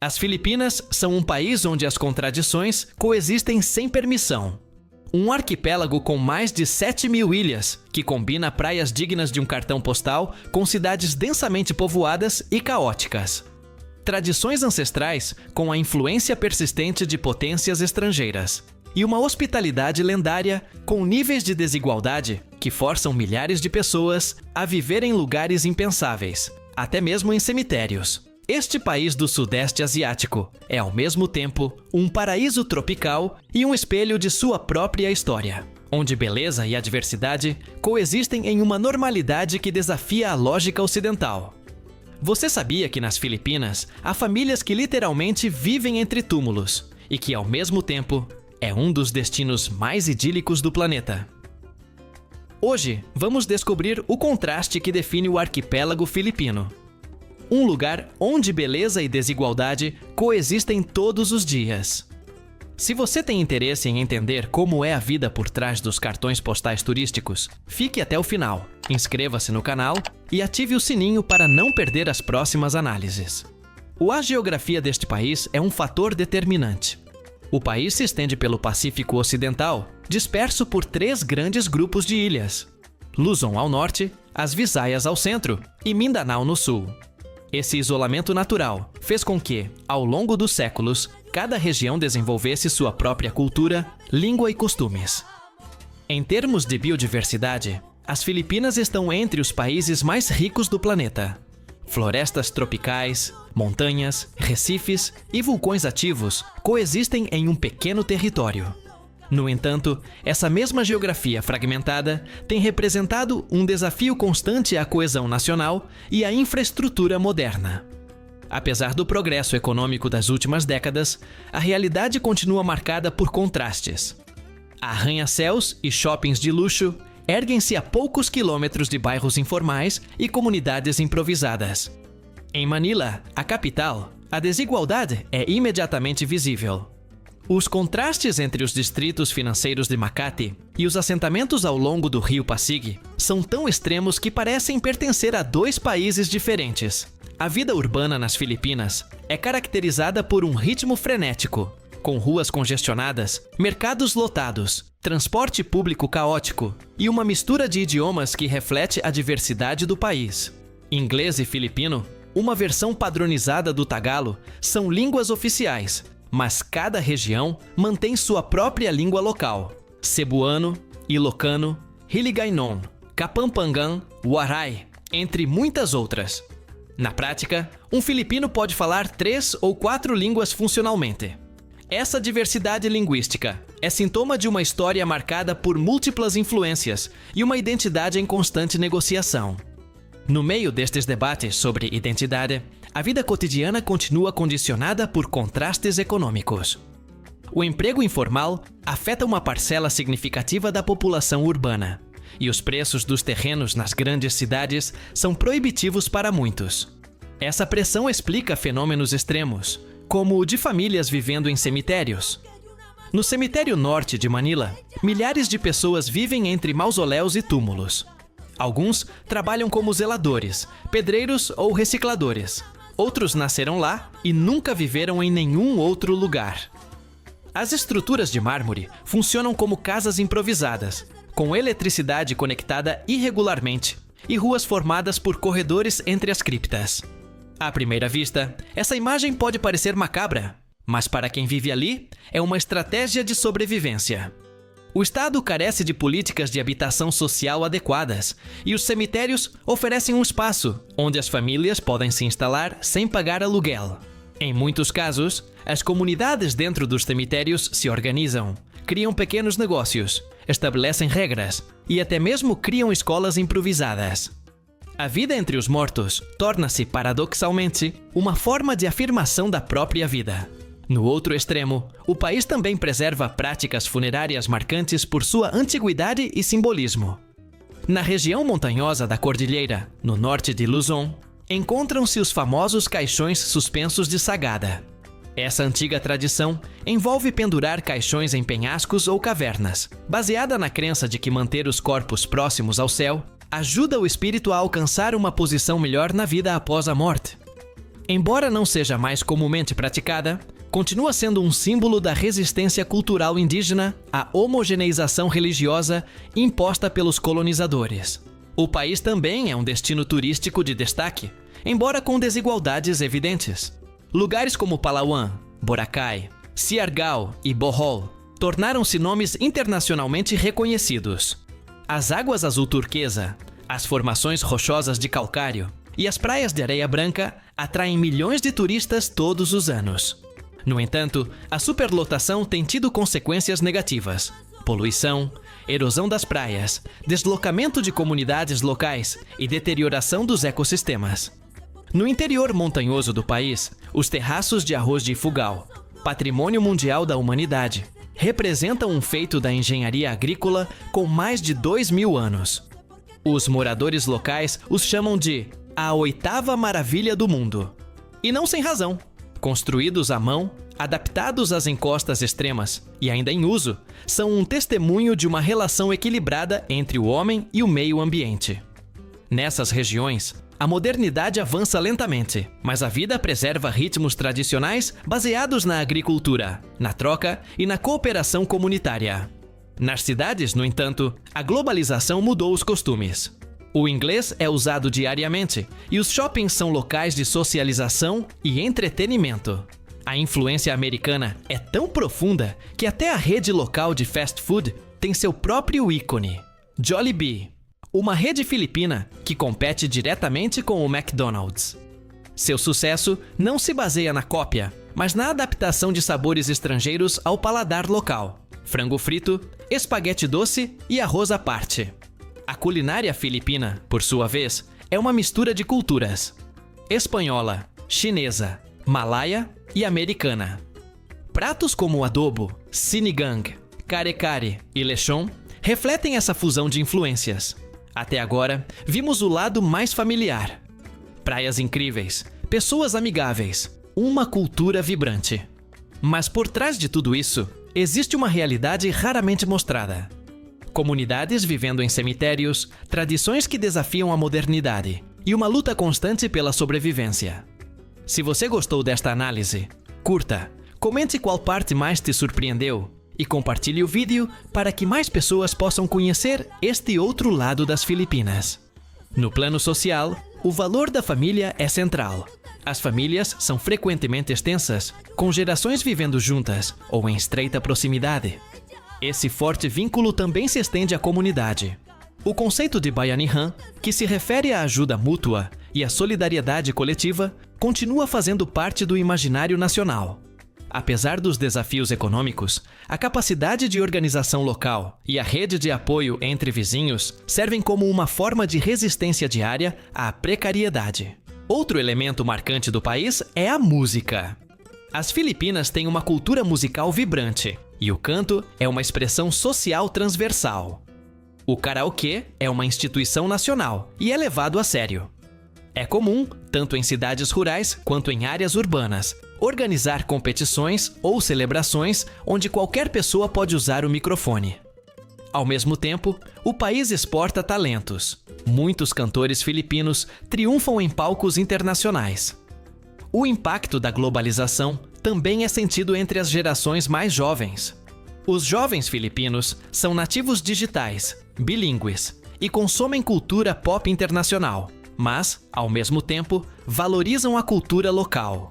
As Filipinas são um país onde as contradições coexistem sem permissão. Um arquipélago com mais de 7.000 ilhas, que combina praias dignas de um cartão postal com cidades densamente povoadas e caóticas. Tradições ancestrais com a influência persistente de potências estrangeiras. E uma hospitalidade lendária com níveis de desigualdade que forçam milhares de pessoas a viver em lugares impensáveis, até mesmo em cemitérios. Este país do Sudeste Asiático é, ao mesmo tempo, um paraíso tropical e um espelho de sua própria história, onde beleza e adversidade coexistem em uma normalidade que desafia a lógica ocidental. Você sabia que nas Filipinas há famílias que literalmente vivem entre túmulos e que, ao mesmo tempo, é um dos destinos mais idílicos do planeta? Hoje, vamos descobrir o contraste que define o arquipélago filipino. Um lugar onde beleza e desigualdade coexistem todos os dias. Se você tem interesse em entender como é a vida por trás dos cartões postais turísticos, fique até o final, inscreva-se no canal e ative o sininho para não perder as próximas análises. A geografia deste país é um fator determinante. O país se estende pelo Pacífico Ocidental, disperso por 3 grandes grupos de ilhas: Luzon ao norte, as Visayas ao centro e Mindanao no sul. Esse isolamento natural fez com que, ao longo dos séculos, cada região desenvolvesse sua própria cultura, língua e costumes. Em termos de biodiversidade, as Filipinas estão entre os países mais ricos do planeta. Florestas tropicais, montanhas, recifes e vulcões ativos coexistem em um pequeno território. No entanto, essa mesma geografia fragmentada tem representado um desafio constante à coesão nacional e à infraestrutura moderna. Apesar do progresso econômico das últimas décadas, a realidade continua marcada por contrastes. Arranha-céus e shoppings de luxo erguem-se a poucos quilômetros de bairros informais e comunidades improvisadas. Em Manila, a capital, a desigualdade é imediatamente visível. Os contrastes entre os distritos financeiros de Makati e os assentamentos ao longo do rio Pasig são tão extremos que parecem pertencer a 2 países diferentes. A vida urbana nas Filipinas é caracterizada por um ritmo frenético, com ruas congestionadas, mercados lotados, transporte público caótico e uma mistura de idiomas que reflete a diversidade do país. Inglês e filipino, uma versão padronizada do tagalo, são línguas oficiais, mas cada região mantém sua própria língua local: Cebuano, Ilocano, Hiligaynon, Kapampangan, Waray, entre muitas outras. Na prática, um filipino pode falar 3 ou 4 línguas funcionalmente. Essa diversidade linguística é sintoma de uma história marcada por múltiplas influências e uma identidade em constante negociação. No meio destes debates sobre identidade, a vida cotidiana continua condicionada por contrastes econômicos. O emprego informal afeta uma parcela significativa da população urbana, e os preços dos terrenos nas grandes cidades são proibitivos para muitos. Essa pressão explica fenômenos extremos, como o de famílias vivendo em cemitérios. No cemitério norte de Manila, milhares de pessoas vivem entre mausoléus e túmulos. Alguns trabalham como zeladores, pedreiros ou recicladores. Outros nasceram lá e nunca viveram em nenhum outro lugar. As estruturas de mármore funcionam como casas improvisadas, com eletricidade conectada irregularmente e ruas formadas por corredores entre as criptas. À primeira vista, essa imagem pode parecer macabra, mas para quem vive ali, é uma estratégia de sobrevivência. O Estado carece de políticas de habitação social adequadas e os cemitérios oferecem um espaço onde as famílias podem se instalar sem pagar aluguel. Em muitos casos, as comunidades dentro dos cemitérios se organizam, criam pequenos negócios, estabelecem regras e até mesmo criam escolas improvisadas. A vida entre os mortos torna-se, paradoxalmente, uma forma de afirmação da própria vida. No outro extremo, o país também preserva práticas funerárias marcantes por sua antiguidade e simbolismo. Na região montanhosa da Cordilheira, no norte de Luzon, encontram-se os famosos caixões suspensos de Sagada. Essa antiga tradição envolve pendurar caixões em penhascos ou cavernas, baseada na crença de que manter os corpos próximos ao céu ajuda o espírito a alcançar uma posição melhor na vida após a morte. Embora não seja mais comumente praticada, continua sendo um símbolo da resistência cultural indígena à homogeneização religiosa imposta pelos colonizadores. O país também é um destino turístico de destaque, embora com desigualdades evidentes. Lugares como Palawan, Boracay, Siargao e Bohol tornaram-se nomes internacionalmente reconhecidos. As águas azul turquesa, as formações rochosas de calcário e as praias de areia branca atraem milhões de turistas todos os anos. No entanto, a superlotação tem tido consequências negativas: poluição, erosão das praias, deslocamento de comunidades locais e deterioração dos ecossistemas. No interior montanhoso do país, os terraços de arroz de Ifugao, patrimônio mundial da humanidade, representam um feito da engenharia agrícola com mais de 2.000 anos. Os moradores locais os chamam de a oitava maravilha do mundo. E não sem razão. Construídos à mão, adaptados às encostas extremas e ainda em uso, são um testemunho de uma relação equilibrada entre o homem e o meio ambiente. Nessas regiões, a modernidade avança lentamente, mas a vida preserva ritmos tradicionais baseados na agricultura, na troca e na cooperação comunitária. Nas cidades, no entanto, a globalização mudou os costumes. O inglês é usado diariamente e os shoppings são locais de socialização e entretenimento. A influência americana é tão profunda que até a rede local de fast food tem seu próprio ícone, Jollibee, uma rede filipina que compete diretamente com o McDonald's. Seu sucesso não se baseia na cópia, mas na adaptação de sabores estrangeiros ao paladar local: frango frito, espaguete doce e arroz à parte. A culinária filipina, por sua vez, é uma mistura de culturas: espanhola, chinesa, malaia e americana. Pratos como o adobo, sinigang, kare-kare e lechon refletem essa fusão de influências. Até agora, vimos o lado mais familiar: praias incríveis, pessoas amigáveis, uma cultura vibrante. Mas por trás de tudo isso, existe uma realidade raramente mostrada: comunidades vivendo em cemitérios, tradições que desafiam a modernidade e uma luta constante pela sobrevivência. Se você gostou desta análise, curta, comente qual parte mais te surpreendeu e compartilhe o vídeo para que mais pessoas possam conhecer este outro lado das Filipinas. No plano social, o valor da família é central. As famílias são frequentemente extensas, com gerações vivendo juntas ou em estreita proximidade. Esse forte vínculo também se estende à comunidade. O conceito de Bayanihan, que se refere à ajuda mútua e à solidariedade coletiva, continua fazendo parte do imaginário nacional. Apesar dos desafios econômicos, a capacidade de organização local e a rede de apoio entre vizinhos servem como uma forma de resistência diária à precariedade. Outro elemento marcante do país é a música. As Filipinas têm uma cultura musical vibrante, e o canto é uma expressão social transversal. O karaokê é uma instituição nacional e é levado a sério. É comum, tanto em cidades rurais quanto em áreas urbanas, organizar competições ou celebrações onde qualquer pessoa pode usar o microfone. Ao mesmo tempo, o país exporta talentos. Muitos cantores filipinos triunfam em palcos internacionais. O impacto da globalização também é sentido entre as gerações mais jovens. Os jovens filipinos são nativos digitais, bilíngues e consomem cultura pop internacional, mas, ao mesmo tempo, valorizam a cultura local.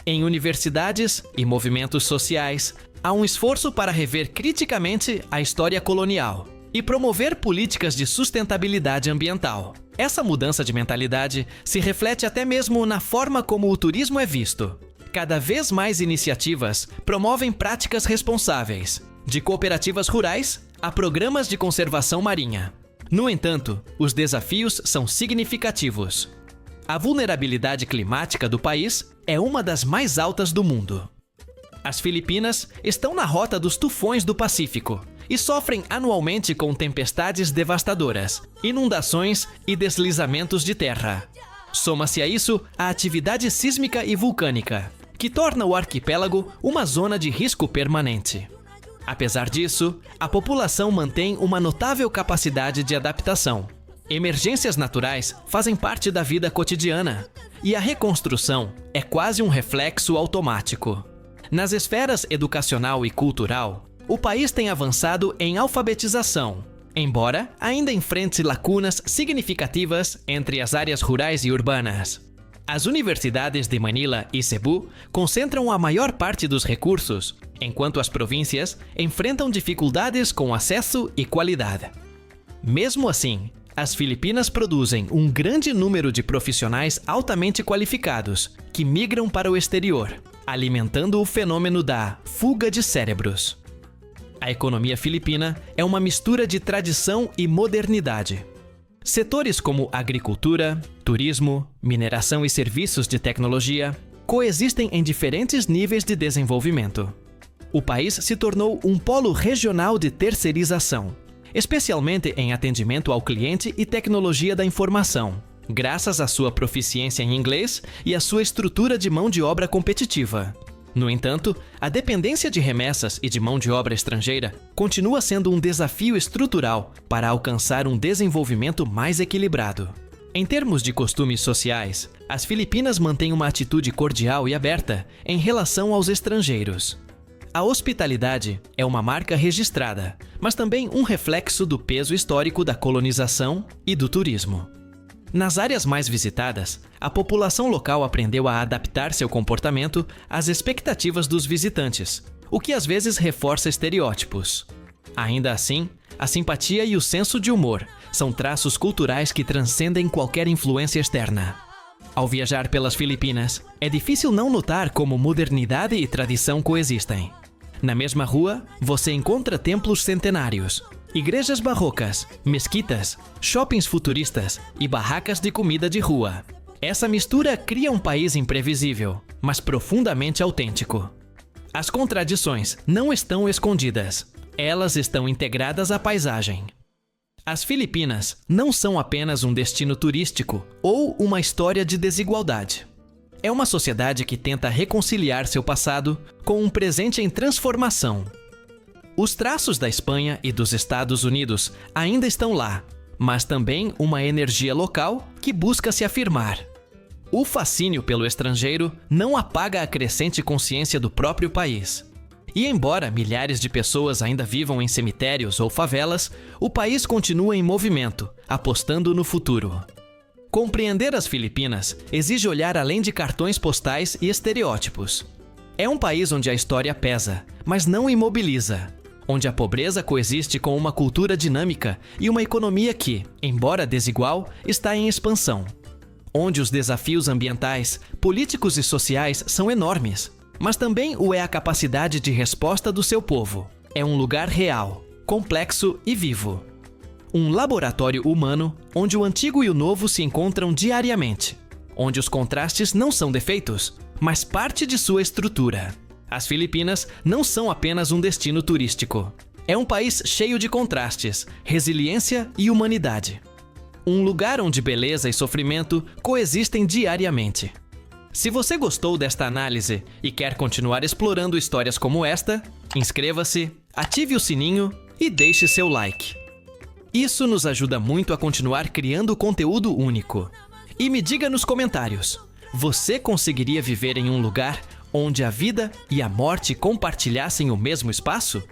Em universidades e movimentos sociais, há um esforço para rever criticamente a história colonial e promover políticas de sustentabilidade ambiental. Essa mudança de mentalidade se reflete até mesmo na forma como o turismo é visto. Cada vez mais iniciativas promovem práticas responsáveis, de cooperativas rurais a programas de conservação marinha. No entanto, os desafios são significativos. A vulnerabilidade climática do país é uma das mais altas do mundo. As Filipinas estão na rota dos tufões do Pacífico e sofrem anualmente com tempestades devastadoras, inundações e deslizamentos de terra. Soma-se a isso a atividade sísmica e vulcânica, que torna o arquipélago uma zona de risco permanente. Apesar disso, a população mantém uma notável capacidade de adaptação. Emergências naturais fazem parte da vida cotidiana e a reconstrução é quase um reflexo automático. Nas esferas educacional e cultural, o país tem avançado em alfabetização, embora ainda enfrente lacunas significativas entre as áreas rurais e urbanas. As universidades de Manila e Cebu concentram a maior parte dos recursos, enquanto as províncias enfrentam dificuldades com acesso e qualidade. Mesmo assim, as Filipinas produzem um grande número de profissionais altamente qualificados que migram para o exterior, alimentando o fenômeno da fuga de cérebros. A economia filipina é uma mistura de tradição e modernidade. Setores como agricultura, turismo, mineração e serviços de tecnologia coexistem em diferentes níveis de desenvolvimento. O país se tornou um polo regional de terceirização, especialmente em atendimento ao cliente e tecnologia da informação, graças à sua proficiência em inglês e à sua estrutura de mão de obra competitiva. No entanto, a dependência de remessas e de mão de obra estrangeira continua sendo um desafio estrutural para alcançar um desenvolvimento mais equilibrado. Em termos de costumes sociais, as Filipinas mantêm uma atitude cordial e aberta em relação aos estrangeiros. A hospitalidade é uma marca registrada, mas também um reflexo do peso histórico da colonização e do turismo. Nas áreas mais visitadas, a população local aprendeu a adaptar seu comportamento às expectativas dos visitantes, o que às vezes reforça estereótipos. Ainda assim, a simpatia e o senso de humor são traços culturais que transcendem qualquer influência externa. Ao viajar pelas Filipinas, é difícil não notar como modernidade e tradição coexistem. Na mesma rua, você encontra templos centenários, igrejas barrocas, mesquitas, shoppings futuristas e barracas de comida de rua. Essa mistura cria um país imprevisível, mas profundamente autêntico. As contradições não estão escondidas, elas estão integradas à paisagem. As Filipinas não são apenas um destino turístico ou uma história de desigualdade. É uma sociedade que tenta reconciliar seu passado com um presente em transformação. Os traços da Espanha e dos Estados Unidos ainda estão lá, mas também uma energia local que busca se afirmar. O fascínio pelo estrangeiro não apaga a crescente consciência do próprio país. E embora milhares de pessoas ainda vivam em cemitérios ou favelas, o país continua em movimento, apostando no futuro. Compreender as Filipinas exige olhar além de cartões postais e estereótipos. É um país onde a história pesa, mas não imobiliza. Onde a pobreza coexiste com uma cultura dinâmica e uma economia que, embora desigual, está em expansão. Onde os desafios ambientais, políticos e sociais são enormes, mas também o é a capacidade de resposta do seu povo. É um lugar real, complexo e vivo. Um laboratório humano onde o antigo e o novo se encontram diariamente. Onde os contrastes não são defeitos, mas parte de sua estrutura. As Filipinas não são apenas um destino turístico. É um país cheio de contrastes, resiliência e humanidade. Um lugar onde beleza e sofrimento coexistem diariamente. Se você gostou desta análise e quer continuar explorando histórias como esta, inscreva-se, ative o sininho e deixe seu like. Isso nos ajuda muito a continuar criando conteúdo único. E me diga nos comentários, você conseguiria viver em um lugar onde a vida e a morte compartilhassem o mesmo espaço?